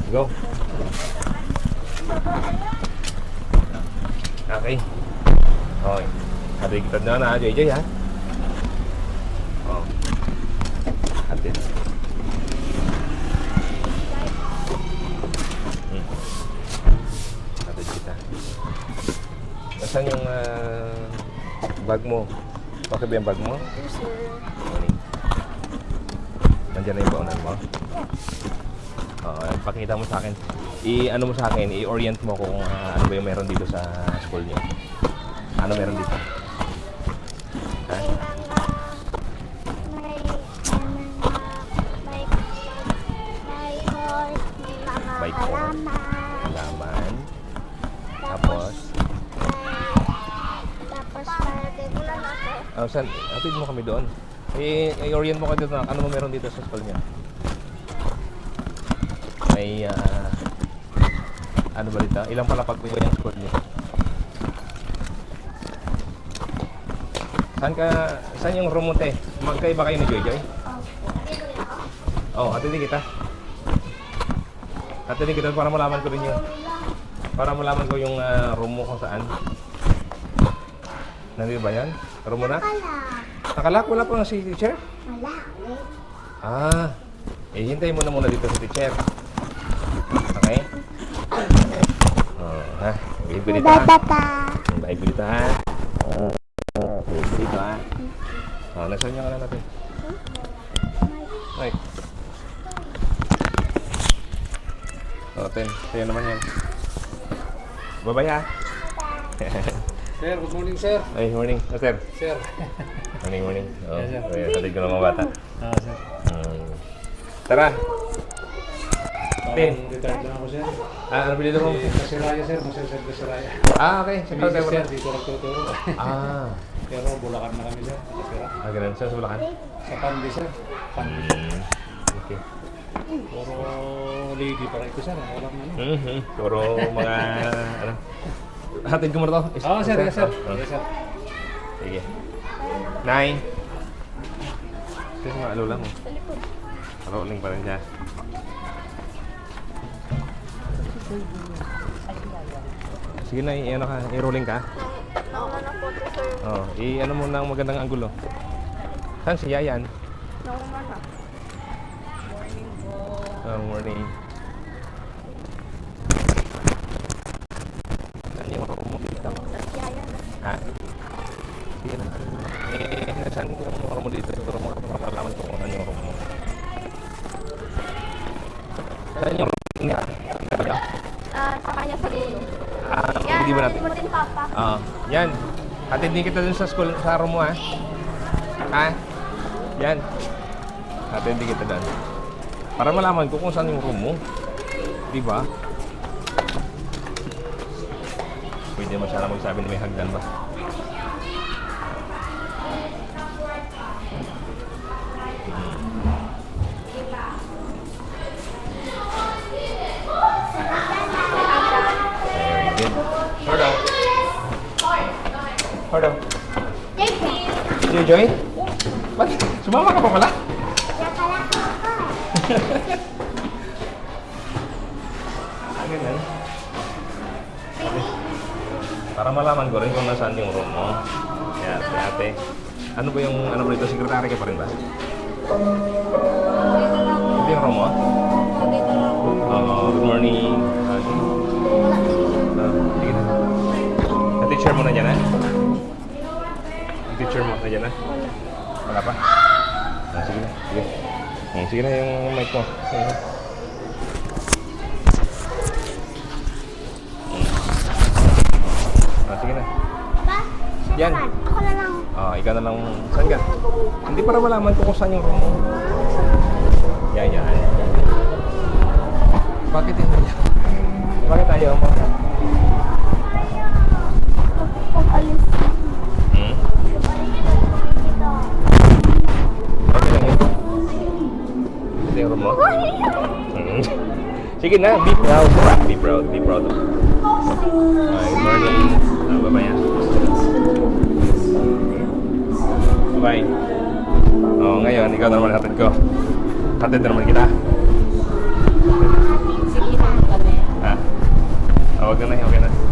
Go. Okay. Okay. Hatid kita na JJ ha. Oh. Hatid. Hatid kita. Nasaan yung bag mo? Okay ba yung bag mo? Yes, sir. Nandiyan na yung baunan mo? Pakita mo sa akin. I-ano mo sa akin, i-orient mo kung ano ba yung meron dito sa school niyo. Ano meron dito? Ha? May horse, halaman. Tapos? Saan? Atid mo kami doon. I-orient mo ka dito na ano mo meron dito sa school niya. May ano ba dito? Ilang palapag ba yung school niyo? Saan yung room mo, te? Magkaiba kayo ni Joy? Oh, hatidin kita. Hatidin kita para malaman ko rin yung room mo kung saan. Nandito ba yan? Room mo na? Nakalak? Wala pa nga si teacher? Wala. Hintayin mo na muna dito si teacher. Okay? Ha? Bibili ta. Bibili ta ha. Bibili ta ha. Nasaan niya ka na natin? Ay. Sa'yo naman yan. Bye-bye ha. Sir, good morning, sir. Ay, morning. Sir. Sir. Morning. Oh, Yes, sir. hatid ko ng mga bata. Sir. Tara. Tin. Retired na ako, sir. Ano bilhin mo? Kasiraya, sir. Masasad Kasiraya. Okay. Si Saan tayo Mrs. sir, muna? dito nagtuturo. Pero Bulacan na kami, sir. Kasira. Ganun. Saan sa Bulacan? Sa Pandi, sir. Pandi. Okay. Puro lady para ito, sir. Walang ano. Puro mga, ano. Hatid ko muna to. Sir. Yes, sir. Yes, sir. Sige. Nay. Sino nga alula mo? Rolling pa rin siya. Sige na, i-ano ka, i-rolling ka. I-ano mo na ang magandang anggulo. Saan si Yayan? Morning. Saan yung room mo dito? Ha? Sige na. Saan yung room mo dito? Siguro makakalaman ko kung ano yung room mo. Saan yung room niya? Sa kanya sa dulo. Hindi ba natin? Din, Papa. Yan. Hatid din kita dun sa school, sa room mo ha. Ha? Yan. Hatid din kita dun. Para malaman ko kung saan yung room mo. Diba? Pwede mo sana magsabi na may hagdan ba? Very good. Hold on. Hold on. Joy? Ba't? Sumama ka pa pala? Ganun. Para malaman ko rin kung nasaan yung room mo. Kaya, ate. Ano ba yung, ano ba ito? Sekretary ka pa rin ba? Ito yung room mo? Good morning. Sige na. Na-teacher mo na dyan, ha? Teacher mo na dyan, ha? Wala pa? Sige na. Sige. Sige na yung mic mo. Sige na. Yan. Ako na lang. Ikaw na lang. Saan ka? Hindi para malaman ko kung saan yung room mo. Yan. Bakit hindi? Bakit ayaw mo? Pag-alis. Okay lang yun. Ito yung room mo? Sige na, be proud. Be proud. Good morning. Bye-bye. Bye. Ngayon, ikaw na naman hatid ko. Hatid na naman kita. Sige na. Wag na, okay na.